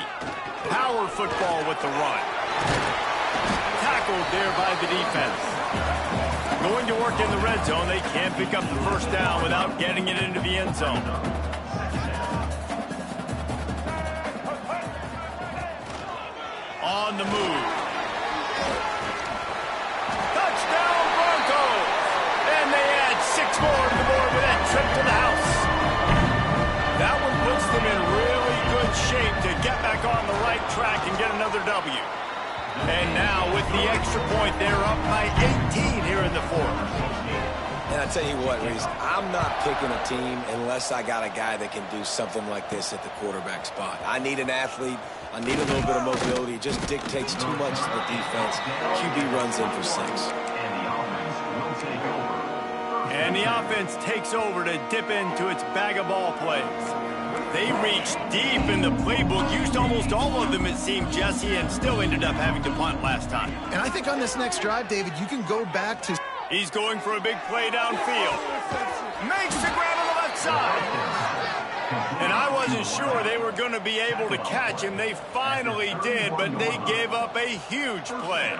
Power football with the run. Tackled there by the defense. Going to work in the red zone. They can't pick up the first down without getting it into the end zone. On the move. Touchdown Broncos! And they add 6 more to the board with that trip to the house. That one puts them in really good shape to get back on the right track and get another W. And now with the extra point, they're up by 18 here in the fourth. And I tell you what, Reese, I'm not picking a team unless I got a guy that can do something like this at the quarterback spot. I need an athlete. I need a little bit of mobility. It just dictates too much to the defense. QB runs in for 6. And the offense takes over to dip into its bag of ball plays. They reached deep in the playbook, used almost all of them, it seemed, Jesse, and still ended up having to punt last time. And I think on this next drive, David, you can go back to... He's going for a big play downfield. Makes the grab on the left side. And I wasn't sure they were going to be able to catch him. They finally did, but they gave up a huge play.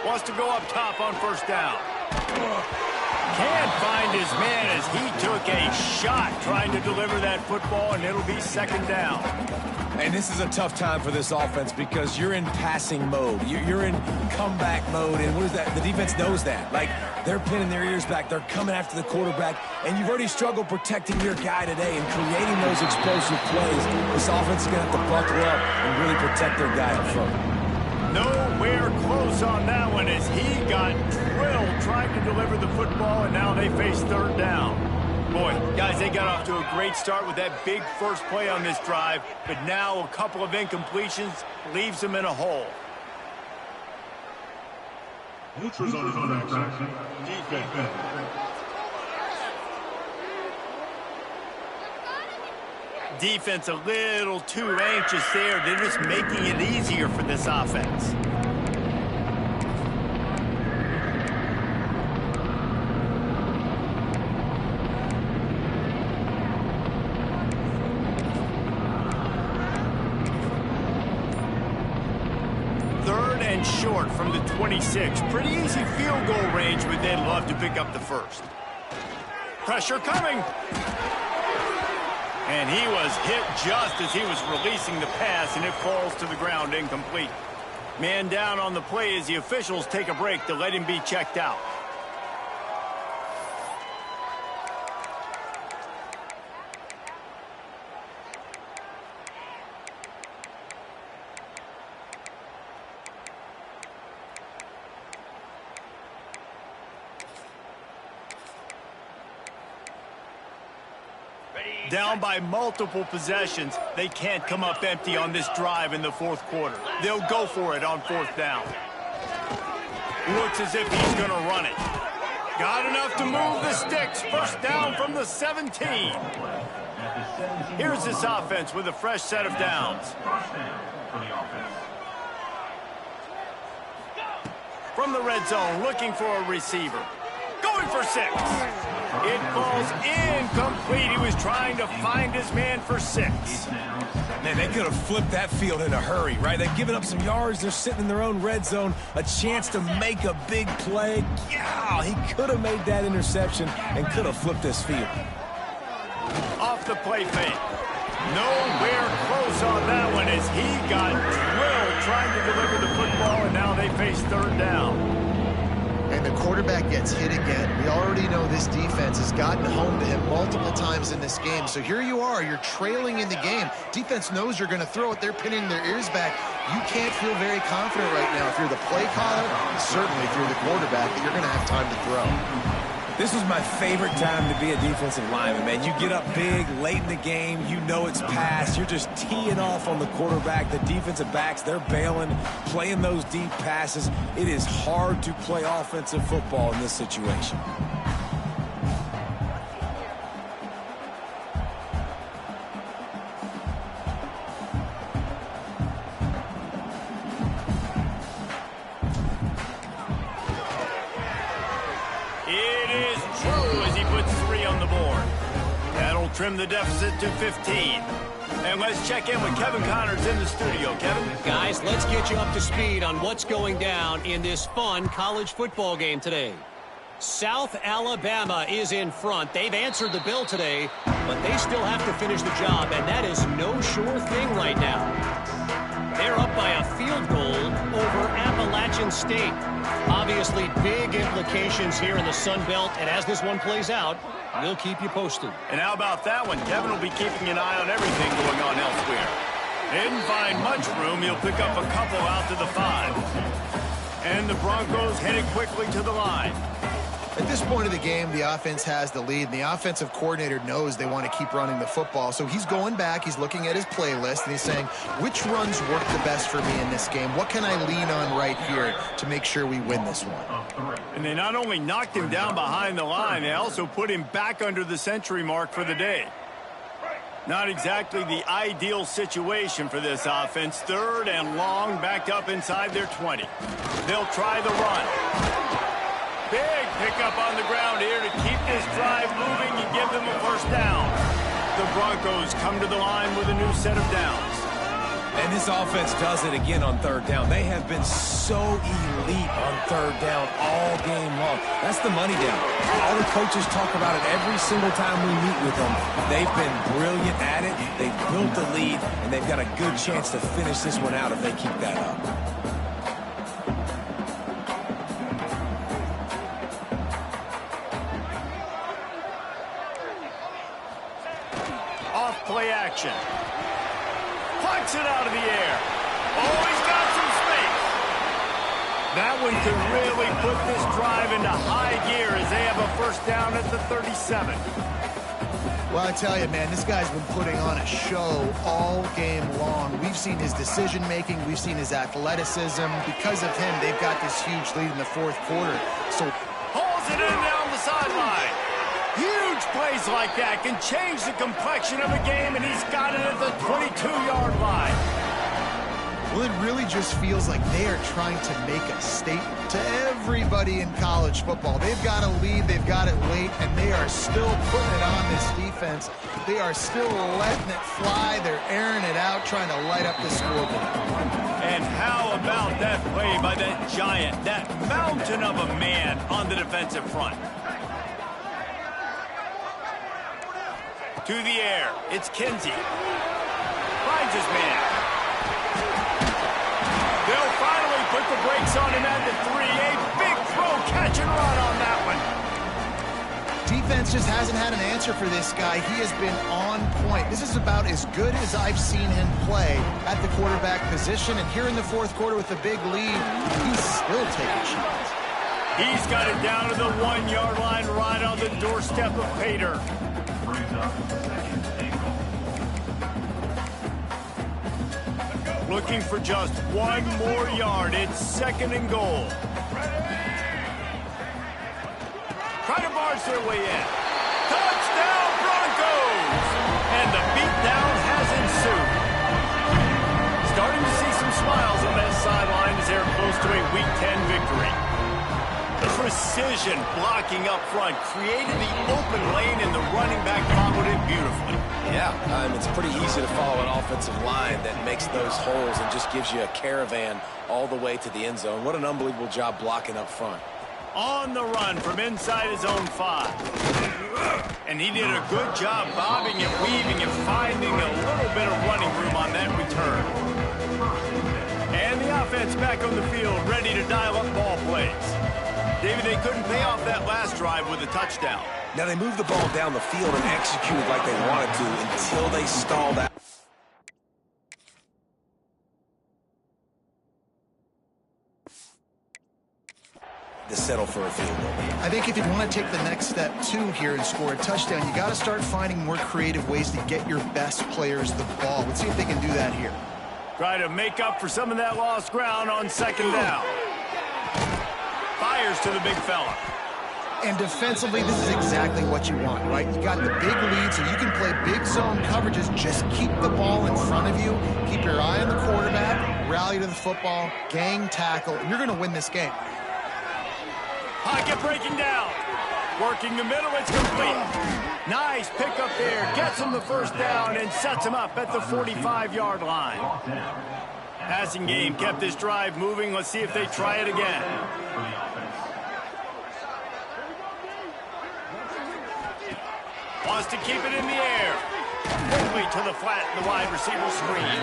Wants to go up top on first down. Can't find his man as he took a shot trying to deliver that football, and it'll be second down. And this is a tough time for this offense because you're in passing mode. You're in comeback mode, and what is that? The defense knows that. Like, they're pinning their ears back. They're coming after the quarterback, and you've already struggled protecting your guy today and creating those explosive plays. This offense is going to have to buckle up and really protect their guy up front. Nowhere close on that one as he got drilled trying to deliver the football, and now they face third down. Boy, guys, they got off to a great start with that big first play on this drive, but now a couple of incompletions leaves them in a hole. Neutrals on the section. Defense. Defense a little too anxious there. They're just making it easier for this offense. Third and short from the 26. Pretty easy field goal range, but they'd love to pick up the first. Pressure coming. And he was hit just as he was releasing the pass, and it falls to the ground incomplete. Man down on the play as the officials take a break to let him be checked out. Down by multiple possessions, they can't come up empty on this drive in the fourth quarter. They'll go for it on fourth down. Looks as if he's going to run it. Got enough to move the sticks. First down from the 17. Here's this offense with a fresh set of downs. From the red zone, looking for a receiver. Going for 6. It falls incomplete. He was trying to find his man for 6. Man, they could have flipped that field in a hurry, right? They've given up some yards. They're sitting in their own red zone. A chance to make a big play. Yeah, he could have made that interception and could have flipped this field. Off the play fake. Nowhere close on that one as he got drilled trying to deliver the football, and now they face 3rd down. And the quarterback gets hit again. We already know this defense has gotten home to him multiple times in this game. So here you are. You're trailing in the game. Defense knows you're going to throw it. They're pinning their ears back. You can't feel very confident right now if you're the play caller, and certainly if you're the quarterback, that you're going to have time to throw. This is my favorite time to be a defensive lineman, man. You get up big, late in the game. You know it's past. You're just teeing off on the quarterback. The defensive backs, they're bailing, playing those deep passes. It is hard to play offensive football in this situation. Trim the deficit to 15. And let's check in with Kevin Connors in the studio. Kevin? Guys, let's get you up to speed on what's going down in this fun college football game today. South Alabama is in front. They've answered the bell today, but they still have to finish the job, and that is no sure thing right now. They're up by a field goal over Appalachian State. Obviously, big implications here in the Sun Belt, and as this one plays out, we'll keep you posted. And how about that one? Kevin will be keeping an eye on everything going on elsewhere. Didn't find much room. He'll pick up a couple out to the 5. And the Broncos headed quickly to the line. At this point of the game, the offense has the lead, and the offensive coordinator knows they want to keep running the football. So he's going back, he's looking at his playlist, and he's saying, which runs work the best for me in this game? What can I lean on right here to make sure we win this one? And they not only knocked him down behind the line, they also put him back under the century mark for the day. Not exactly the ideal situation for this offense. 3rd and long, backed up inside their 20. They'll try the run. Big pickup on the ground here to keep this drive moving and give them a 1st down. The Broncos come to the line with a new set of downs. And this offense does it again on 3rd down. They have been so elite on 3rd down all game long. That's the money down. All the coaches talk about it every single time we meet with them. They've been brilliant at it. They've built the lead, and they've got a good chance to finish this one out if they keep that up. Play action. Plucks it out of the air. Oh, he's got some space. That one could really put this drive into high gear as they have a 1st down at the 37. Well, I tell you, man, this guy's been putting on a show all game long. We've seen his decision-making. We've seen his athleticism. Because of him, they've got this huge lead in the 4th quarter. So pulls it in down the sideline. Huge plays like that can change the complexion of a game, and he's got it at the 22-yard line. Well, it really just feels like they are trying to make a statement to everybody in college football. They've got a lead, they've got it late, and they are still putting it on this defense. They are still letting it fly. They're airing it out, trying to light up the scoreboard. And how about that play by that giant, that mountain of a man on the defensive front? To the air, it's Kinsey. Finds his man. They'll finally put the brakes on him at the 3. A big throw, catch and run on that one. Defense just hasn't had an answer for this guy. He has been on point. This is about as good as I've seen him play at the quarterback position. And here in the 4th quarter with a big lead, he's still taking shots. He's got it down to the 1-yard line right on the doorstep of Pater. Looking for just 1 more yard. It's 2nd and goal. Try to barge their way in. Touchdown Broncos! And the beatdown has ensued. Starting to see some smiles on that sideline as they're close to a Week 10 victory. Precision blocking up front, created the open lane, and the running back followed it beautifully. Yeah, it's pretty easy to follow an offensive line that makes those holes and just gives you a caravan all the way to the end zone. What an unbelievable job blocking up front. On the run from inside his own 5. And he did a good job bobbing and weaving and finding a little bit of running room on that return. And the offense back on the field, ready to dial up ball plays. David, they couldn't pay off that last drive with a touchdown. Now they moved the ball down the field and executed like they wanted to until they stalled out. To settle for a field goal. I think if you want to take the next step, too, here and score a touchdown, you got to start finding more creative ways to get your best players the ball. Let's see if they can do that here. Try to make up for some of that lost ground on second down. Fires to the big fella. And defensively, this is exactly what you want, right? You got the big lead, so you can play big zone coverages. Just keep the ball in front of you. Keep your eye on the quarterback. Rally to the football. Gang tackle. And you're going to win this game. Pocket breaking down. Working the middle, it's complete. Nice pickup there. Gets him the first down and sets him up at the 45-yard line. Passing game kept this drive moving. Let's see if they try it again. Wants to keep it in the air. Quickly to the flat in the wide receiver screen.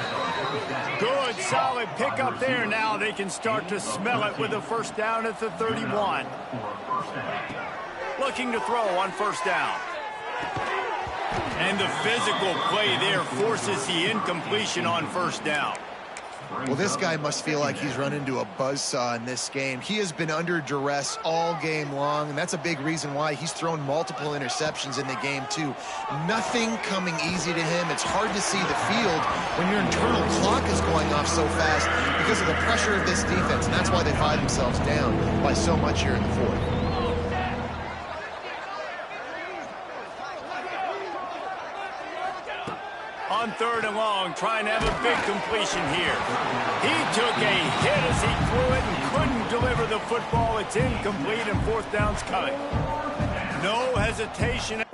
Good, solid pickup there. Now they can start to smell it with a first down at the 31. Looking to throw on first down. And the physical play there forces the incompletion on first down. Well, this guy must feel like he's run into a buzzsaw in this game. He has been under duress all game long, and that's a big reason why he's thrown multiple interceptions in the game, too. Nothing coming easy to him. It's hard to see the field when your internal clock is going off so fast because of the pressure of this defense, and that's why they find themselves down by so much here in the fourth. On third and long, trying to have a big completion here. He took a hit as he threw it and couldn't deliver the football. It's incomplete and fourth down's coming. No hesitation.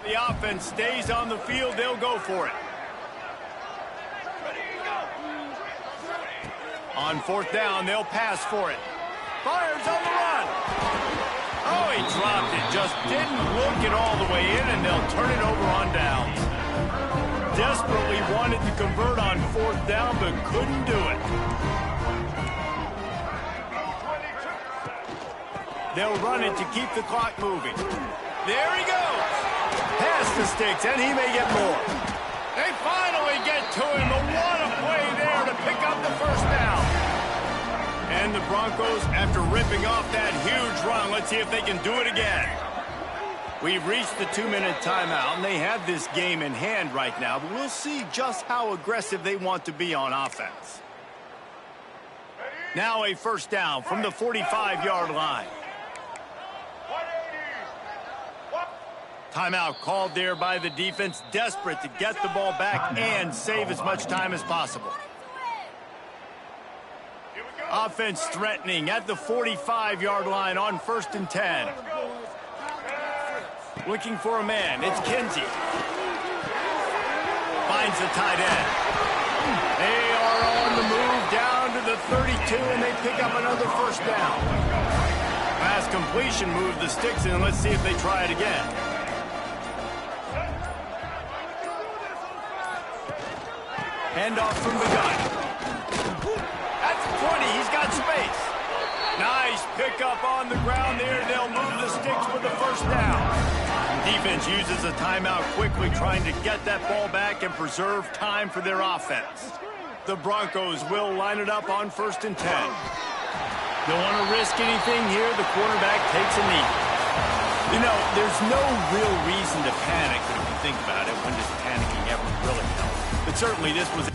The offense stays on the field. They'll go for it. On fourth down, they'll pass for it. Fires on the run. Oh, he dropped it. Just didn't look it all the way in, and they'll turn it over on downs. Desperately wanted to convert on fourth down, but couldn't do it. They'll run it to keep the clock moving. There he goes. Past the sticks, and he may get more. They finally get to him. But what a play there to pick up the first down. And the Broncos, after ripping off that huge run, let's see if they can do it again. We've reached the 2-minute timeout, and they have this game in hand right now, but we'll see just how aggressive they want to be on offense. Now a first down from the 45-yard line. Timeout called there by the defense, desperate to get the ball back and save as much time as possible. Offense threatening at the 45-yard line on first and 10. Looking for a man. It's Kinsey. Finds the tight end. They are on the move down to the 32, and they pick up another first down. Pass completion moved the sticks in. Let's see if they try it again. Handoff from the gun. 20, he's got space. Nice pickup on the ground there. They'll move the sticks for the first down. Defense uses a timeout quickly, trying to get that ball back and preserve time for their offense. The Broncos will line it up on first and 10. Don't want to risk anything here. The quarterback takes a knee. You know, there's no real reason to panic, but if you think about it, when does panicking ever really help? But certainly this was...